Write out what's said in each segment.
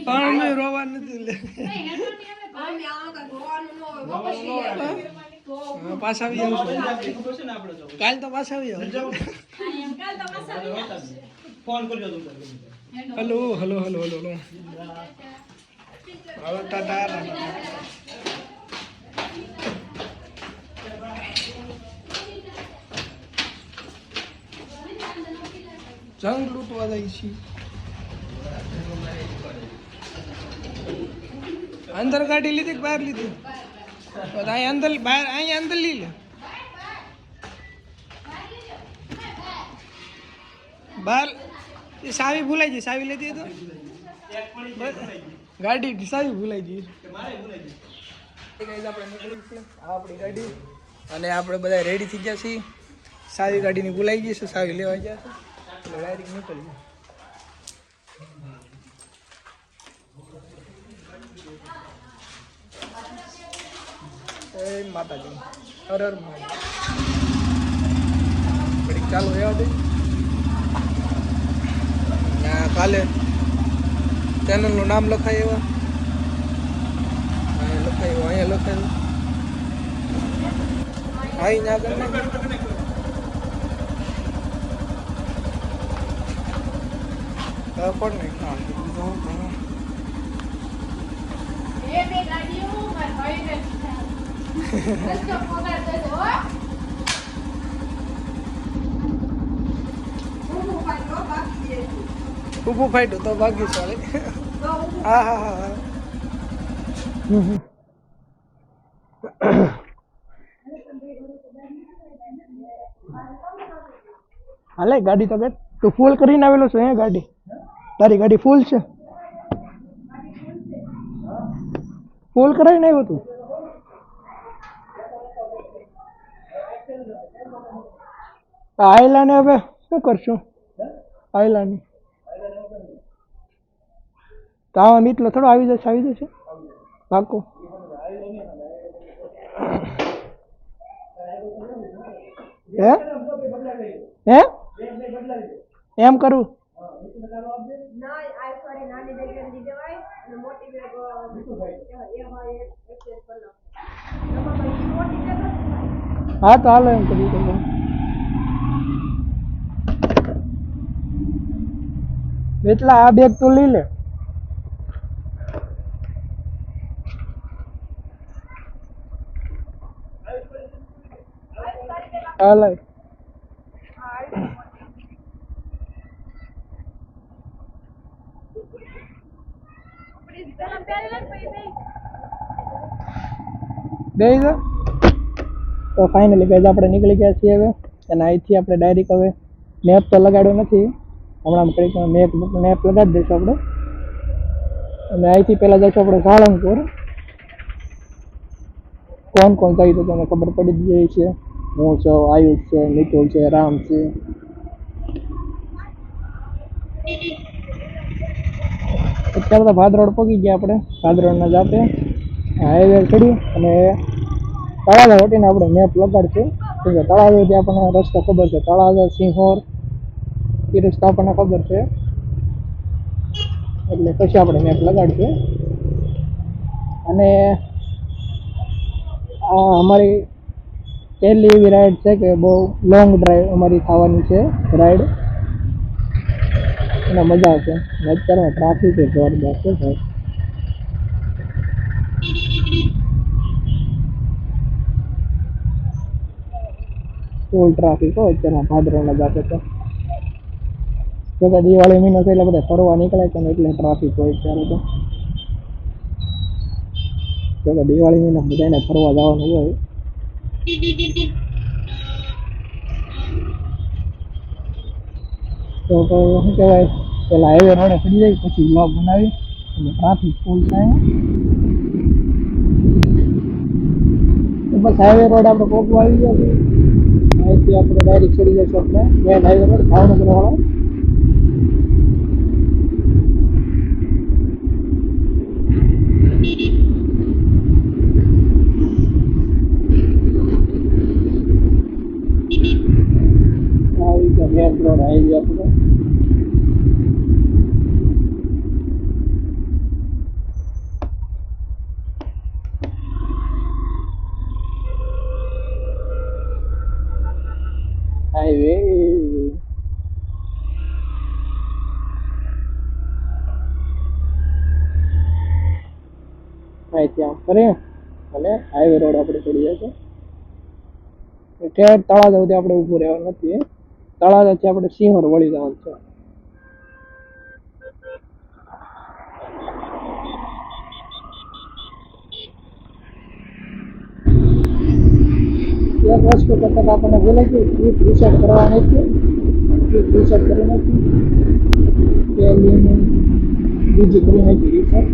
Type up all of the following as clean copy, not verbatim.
પણ મેં રોવા નથી લે પાછા આવી જાવ કાલ તો પાછા આવી જાવ ફોન કરજો હેલો હેલો હેલો હેલો હાલો ટાટા જંગ લૂંટવા જાય છે અંદર ગાડી લીધી કે બહાર લીધી અહીં અંદર બહાર અહીં અંદર લઈ લે બહાર સાવી ભૂલાઈ ગઈ સાવી લેતી તો ગાડી સાવી ભૂલાઈ ગઈ આપણી ગાડી અને આપણે બધા રેડી થઈ ગયા છીએ સાવી ગાડીની ભૂલાઈ ગઈ છે સાવી લેવા ગયા છે એટલે ડાયરેક્ટ નીકળી જય માતાજી હર હર મહાદેવ ચાલુ રહેવા દે કાલે ચેનલનું નામ લખાય એવા અહીંયા લખાયું અહીં ના કરી પણ ઊભું ફાટ્યું તો ભાગ્યશાળી હા હા હા હા હાલે ગાડી તો બેઠ તું ફૂલ કરીને આવેલો છો હે ગાડી તારી ગાડી ફૂલ છે ફૂલ કરાવીને આવ્યો તું આયલાને હવે શું કરશું આયલાની તો આવા મીટલો થોડો આવી જશે પાકો હે હે એમ કરું હા તો હાલો એમ કરી એટલા આ બેગ તો લઈ લે હાલ બે તો ફાઇનલી ગાઈઝ આપણે નીકળી ગયા છીએ હવે અને અહીંથી આપણે ડાયરેક્ટ હવે મેપ તો લગાડ્યો નથી હમણાં કંઈક મેપ લગાડી દઈશું આપણે અને અહીંથી પહેલાં જઈશું આપણે સાળંગપુર કોણ કોણ જાય તો તમને ખબર પડી જ જાય છે હું છું આયુષ છે નિતુલ છે રામ છે અત્યારે તો ભાદરોડ પગી ગયા આપણે ભાદરોડના જાતે હાઈવે ચડી અને તળાજા વટીને આપણે મેપ લગાડશું તળાજાથી આપણને રસ્તો ખબર છે તળાજા સિંહોર એ રસ્તો આપણને ખબર છે એટલે પછી આપણે મેપ લગાડશું અને આ અમારી પહેલી એવી રાઈડ છે કે બહુ લોંગ ડ્રાઈવ અમારી થવાની છે રાઈડ અને મજા આવશે અત્યારમાં ટ્રાફિક જોરદાર છે ભાઈ ફૂલ ટ્રાફિક હોય અત્યારમાં ભાદરવના જાતે તો જોકે દિવાળી મહિનો છે એટલે બધા ફરવા નીકળે છે ને એટલે ટ્રાફિક હોય ત્યારે તો જોકે દિવાળી મહિનો બધાને ફરવા જવાનું હોય તો શું કહેવાય પેલા હાઈવે રોડે ચડી જાય પછી બ્લોગ બનાવી એટલે ટ્રાફિક ફૂલ થાય બસ હાઈવે રોડ આપણે પોકવા આવી ગયા છે અહીંથી આપણે ડાયરેક્ટ ચડી જઈશું આપણે મેન હાઈવે રોડ ભાવનગર વાળો મેન રોડ હાઈવે આપણો હાઈવે અહીંથી આમ ફરી અને હાઈવે રોડ આપણે ચડી જાય છે ત્યાં તળાજા સુધી આપણે ઊભું રહેવાનું નથી તળાજાથી આપણે સિંહોર વળી જવાનું છે એક વસ્તુ કરતાં આપણને બોલે કે ટ્રીપ રિસેટ કરવાની છે ટ્રીપ રિસેટ કરી નાખી બીજી કરી નાખી રિસેટ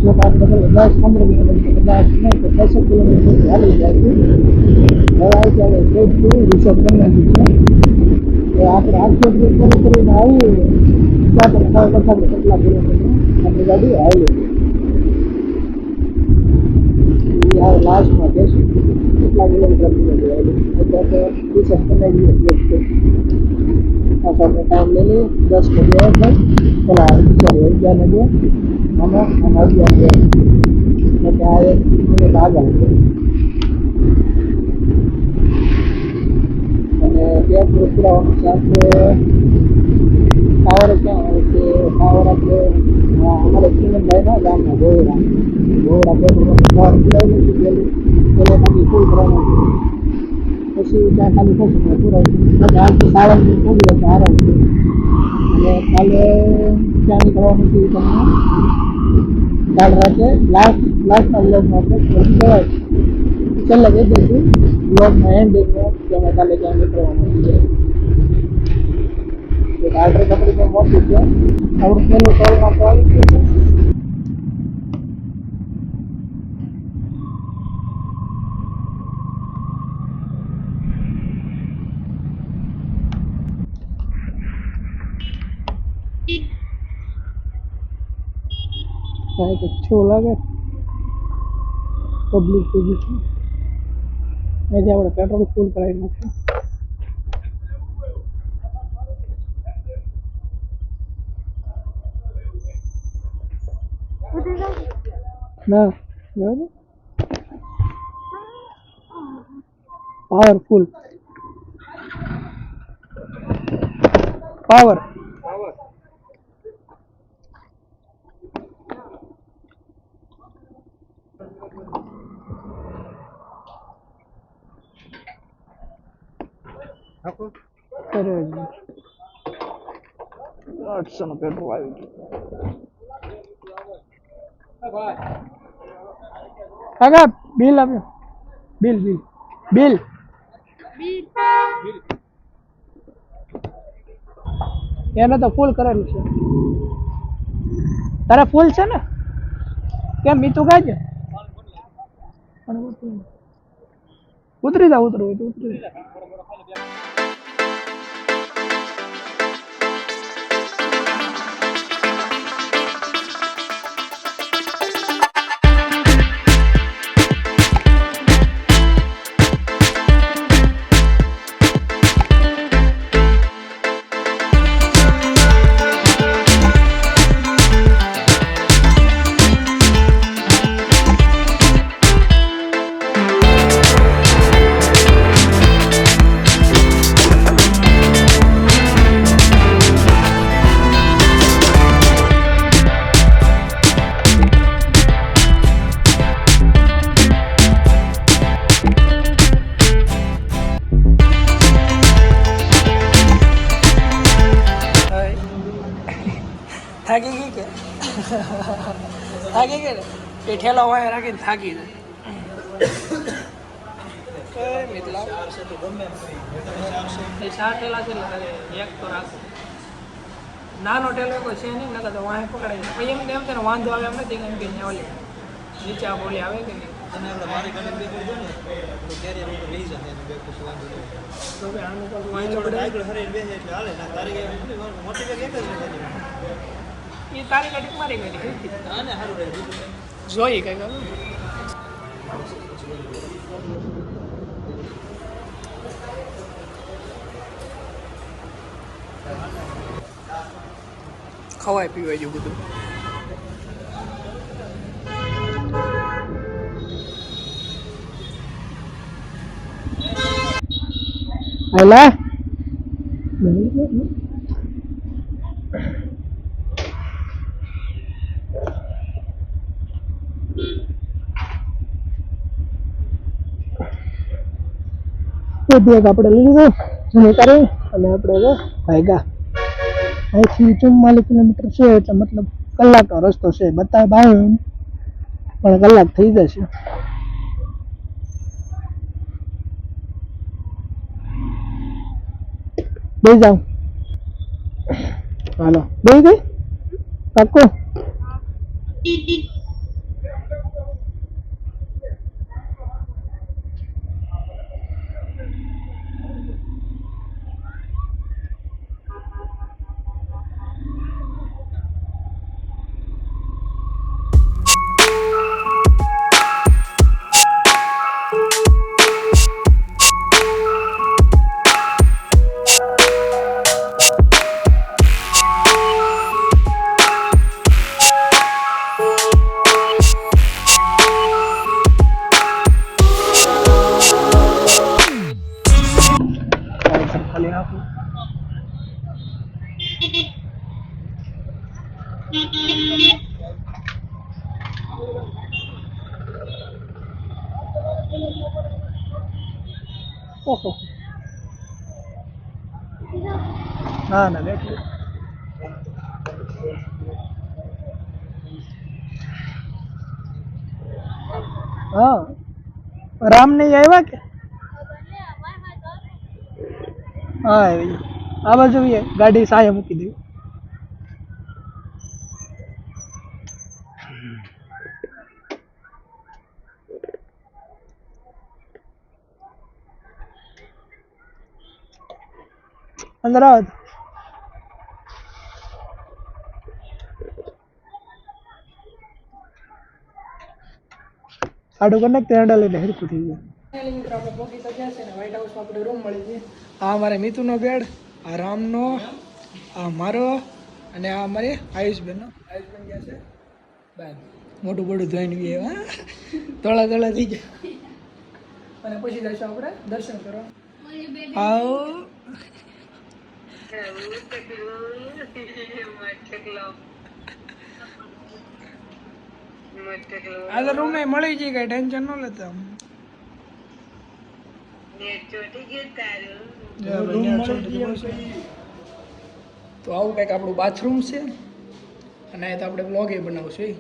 જો આપણે 10-15 કિલોમીટર 10 નહીં તો 10 કિલોમીટર ચાલી જાય છે હવે આપણે ટ્રીપ રિસેટ કરી નાખી છે તો આપણે આખી ટ્રીપ કરીને આવીએ ત્યાં પણ ખબર પડશે આપણે કેટલા કિલોમીટર આપણી ગાડી આવી આવે લાસ્ટમાં જઈશું કેટલા કિલોમીટર અત્યારે રિસેટ કરી નાખીએ પાછો આપણે ટાઈમ લઈ લઈએ 10 વાગે પેલા સોરી 11 વાગે આમાં 11 વાગે એટલે આ 1 મિનિટ આગળ છે અને ત્યાં પુરાવાનું છે આપણે ટાવર ક્યાં આવે છે ટાવર આપણે અમારે ચીમનભાઈના ગામના ગોવડા પેટ્રોલ ટાવર પુરાવી લઈશું પેલો બાકી ફૂલ કરવાનું પછી ત્યાં ખાલી થશે પુરાવી આજથી સાળંગપુર પહોંચી જશે આરામથી અને કાલે ક્યાં નીકળવાનું છે તમને કાલ રાતે લાસ્ટના બ્લોગમાં આપણે કહેવાય છેલ્લે કહી દઈશું બ્લોગમાં એન્ડિંગમાં કે અમે કાલે ક્યાં નીકળવાનું છે એક આલ્ટ્રેક આપણી પણ મોટી છે આપણું પહેલું ટોલમાં તો આવી ગયું છે કાંઈક અચ્છું લાગે પબ્લિક થઈ ગયું છે અહીંથી આપણે પેટ્રોલ ફૂલ કરાવી નાખીએ ના બરાબર પાવરફુલ પાવર અરે 800 નું પેટ્રોલ આવી ગયું કાકા બિલ આપ્યો બિલ એને તો ફૂલ કરેલું છે તારે ફૂલ છે ને કેમ મીઠું ખાય છે ઉતરી જા ઉતરવું તો ઉતરી થાકી ગઈ કે થાકી ગઈ ને એ ઠેલો વાય રાખીને થાકી જાય મિતલા એ 4 ઠેલા છે એક તો રાખો નાનો ઠેલો કોઈ છે નહીં નકર તો વાય પકડાય પછી એમ તેમ તને વાંધો આવે એમ નથી કેમ કે ઓલી નીચે બોલી આવે કે નહીં અને આપણે મારી ગાડી બે કરી દો ને તો કેરિયર ઉપર લઈ જાય એને બે કશું વાંધો નહીં તો કે આનું પર વાય જોડે આગળ હરે બે એટલે હાલે ના તારી ગાડી મોટી બેગ એક જ છે ये तारी गाड़ी मारी गाड़ी हां ने हारू रे જોઈ કઈ ગયું ખવાય પીવાય જેવું બધું હાલા બેગ આપણે લઈ લીધો જમે કરી અને આપણે ભાગ્યા અહીંથી 44 કિલોમીટર છે એટલે મતલબ કલાકનો રસ્તો છે બતાવે 22 પણ કલાક થઈ જશે બે જાવ હાલો બે ગઈ પાક્કો ઓહો ના ના બેઠી હા રામ નહીં આવ્યા કે હા આ બાજુ ગાડી સાયે મૂકી દે અંદર આવ આડું કનેક્ટ હેન્ડલ લઈને હેરકું થઈ ગયું મિત્રો આપણે પહોંચી તો ગયા છે ને વ્હાઇટ હાઉસમાં આપણે રૂમ મળી ગઈ આ અમારે મિતુનો બેડ આ રામનો આ મારો અને આ અમારી આયુષબેનનો આયુષબેન ગયા છે બાય મોટું બોડું ધોઈને બી હા તોળા તોળા થઈ ગયા અને પછી જઈશું આપણે દર્શન કરવા આવો આ તો રૂમે મળી જઈ કઈ ટેન્શન ન લેતા તો આવું કંઈક આપણું બાથરૂમ છે અને આ તો આપણે બ્લોગ એ બનાવશું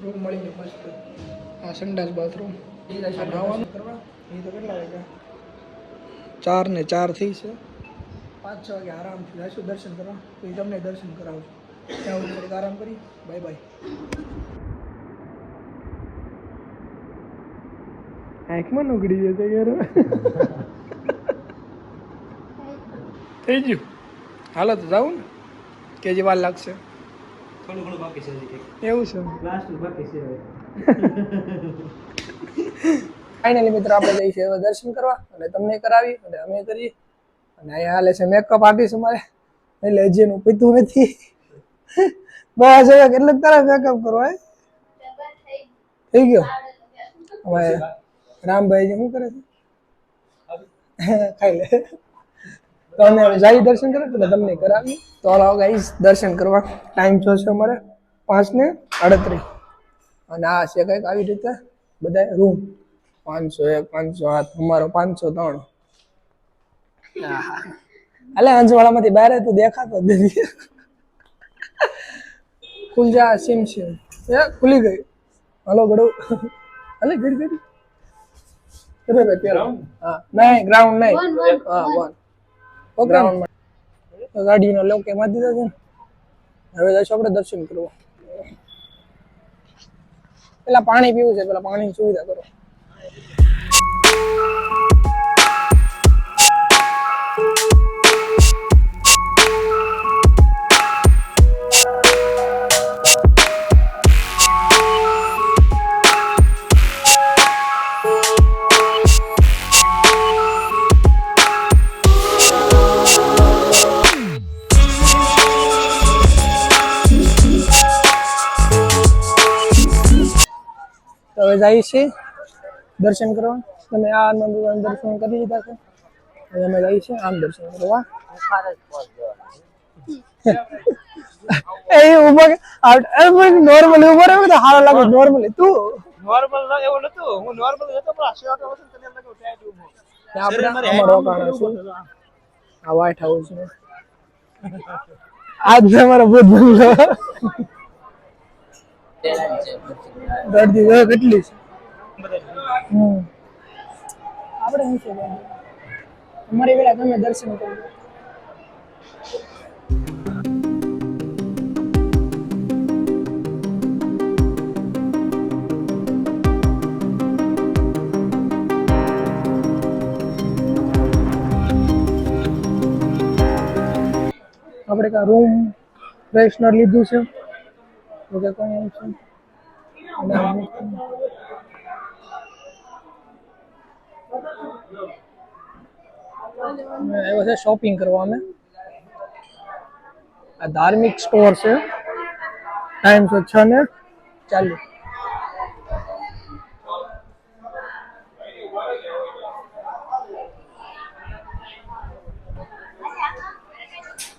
રૂમ મળી ગયો મસ્ત આ સંડાસ બાથરૂમ નાવાનું કરવા એ તો કેટલા વાગ્યા 4 ને 4 થઈ છે 5-6 વાગે આરામથી જઈશું દર્શન કરવા તો એ તમને દર્શન કરાવશું ત્યાં સુધી આરામ કરી બાય બાય આંખમાં નોકડી જશે યાર થઈ ગયું હાલો તો જાઉં ને કે જે વાર લાગશે થોડું ઘણું બાકી છે એવું છે લાસ્ટ બાકી છે ફાઇનલી મિત્રો આપણે જઈએ છીએ દર્શન કરવા અને તમને કરાવી અને અમે કરીએ અને અહીંયા હાલે છે મેકઅપ આર્ટિસ્ટ અમારે એટલે હજી એનું પીતું નથી બસ હવે કેટલું તારા મેકઅપ કરવા થઈ ગયો અમારે રામભાઈ શું કરે છે ખાઈ લે તો અમે જાય દર્શન કરે એટલે તમને કરાવી તો હાલો ગાઈસ દર્શન કરવા ટાઈમ થશે અમારે 5:38 અને આ છે કંઈક આવી રીતે બધા રૂમ 501 508 અમારો 503 અલે અંજવાળામાંથી બહાર તો દેખાતો જ નથી ખુલ જા સીમ સીમ એ ખુલી ગઈ હલો ગડો અલે ગડી ગડી અરે બે પેલા હા નહીં ગ્રાઉન્ડ નહીં હા વન ઓ ગ્રાઉન્ડ માં ગાડીનો લોકે માં દીધો છે હવે જઈશું આપણે દર્શન કરવા પેલા પાણી પીવું છે પેલા પાણીની સુવિધા કરો તો હવે જઈએ છીએ દર્શન કરવા તમે આ મંદિરના દર્શન કરી લીધા છે હવે અમે જઈએ છીએ આમ દર્શન કરવા એ ઉભા નોર્મલી ઉભા રહ્યો તો સારો લાગે નોર્મલી તું નોર્મલ એવું નતું હું નોર્મલ હતો પણ આ શર્ટ હતો ને તને એમ લાગ્યું ટાઈટ ઊભો આપણે અમારો રોકાણ છે આ વ્હાઈટ હાઉસ નો આજ છે અમારો ભૂત બંગલો દર્દી કેટલી છે આપણે શું છે અમારી વેળા તમે દર્શન કરો આપણે કા રૂમ ફ્રેશનર લીધું છે ઓકે કોઈ એમ છે આવ્યો છે શોપિંગ કરવા અમે આ ધાર્મિક સ્ટોર છે ટાઈમ છે 6:40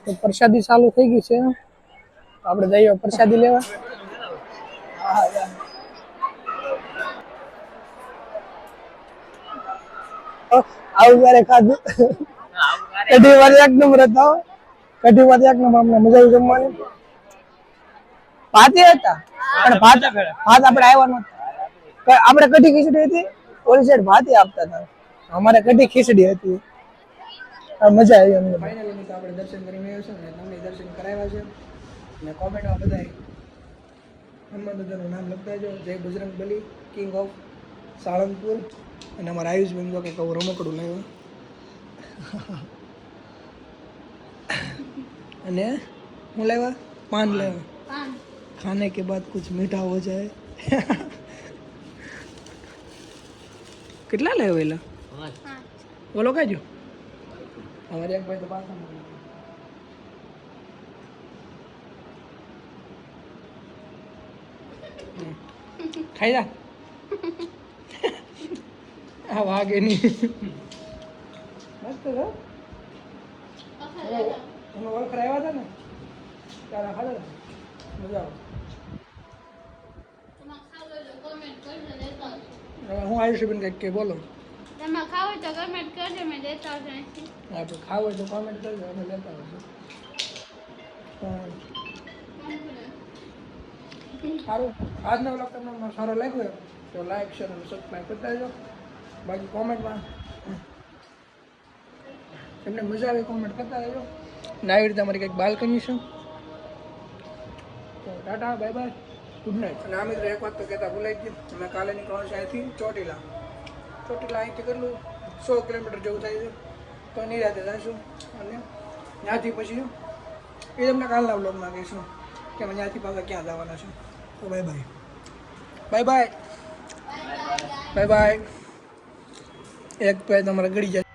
તો પ્રસાદી ચાલુ થઈ ગઈ છે આપણે જઈએ પ્રસાદી લેવા આવું ક્યારે ખાધું કઢી વાર એક નંબર હતા કઢી વાર એક નંબર અમને મજા આવી જમવાની ભાત હતા પણ ભાત આપણે આવ્યા નહોતા આપણે કઢી ખીચડી હતી ઓલી સાઈડ ભાત આપતા હતા અમારે કઢી ખીચડી હતી મજા આવી અમને ફાઇનલી તો આપણે દર્શન કરીને આવ્યા છે ને તમને દર્શન કરાવ્યા છે અને કોમેન્ટમાં બધા હનુમાન દાદાનું નામ લખતા જો જય બજરંગ બલી કિંગ ઓફ સાળંગપુર અને અમારા આયુષ બેન જો કે કહું રમકડું લાવ્યો અને હું લાવ્યા પાન લાવ્યા ખાને કે બાદ કુછ મીઠા હો જાય કેટલા લાવ્યો એલા બોલો કાજો અમારે એક ભાઈ તો પાછા ખાઈ જા આ વાગે નહીં મસ્ત છે અમે ઓળખર આવ્યા હતા ને ત્યારે ખાધા મજા આવે હું આયુષબેન કંઈક કે બોલો તમે ખાવ તો કમેન્ટ કરજો મેં દેતા આવશે હા તો ખાવ હોય તો કોમેન્ટ કરજો અમે લેતા આવશું સારું આજનો વ્લોગ તમને સારો લાગ્યો તો લાઈક શેર અને સબસ્ક્રાઈબ કરતા રહેજો બાકી કોમેન્ટમાં તમને મજા આવે કોમેન્ટ કરતા રહેજો ને આવી રીતે અમારી કંઈક બાલ્કની છે તો Tata bye bye good night અને આ મિત્રો એક વાત તો કહેતા ભૂલાઈ ગયું અમે કાલે નીકળવાનું છે અહીંથી ચોટીલા અહીંથી કેટલું 100 કિલોમીટર જેવું થાય છે તો નિરાતે જઈશું અને ત્યાંથી પછી એ તમને કાલના બ્લોગમાં કહીશું કે અમે ત્યાંથી પાછા ક્યાં જવાના છે તો bye bye bye bye bye bye એક પે તમારા ગળી જાય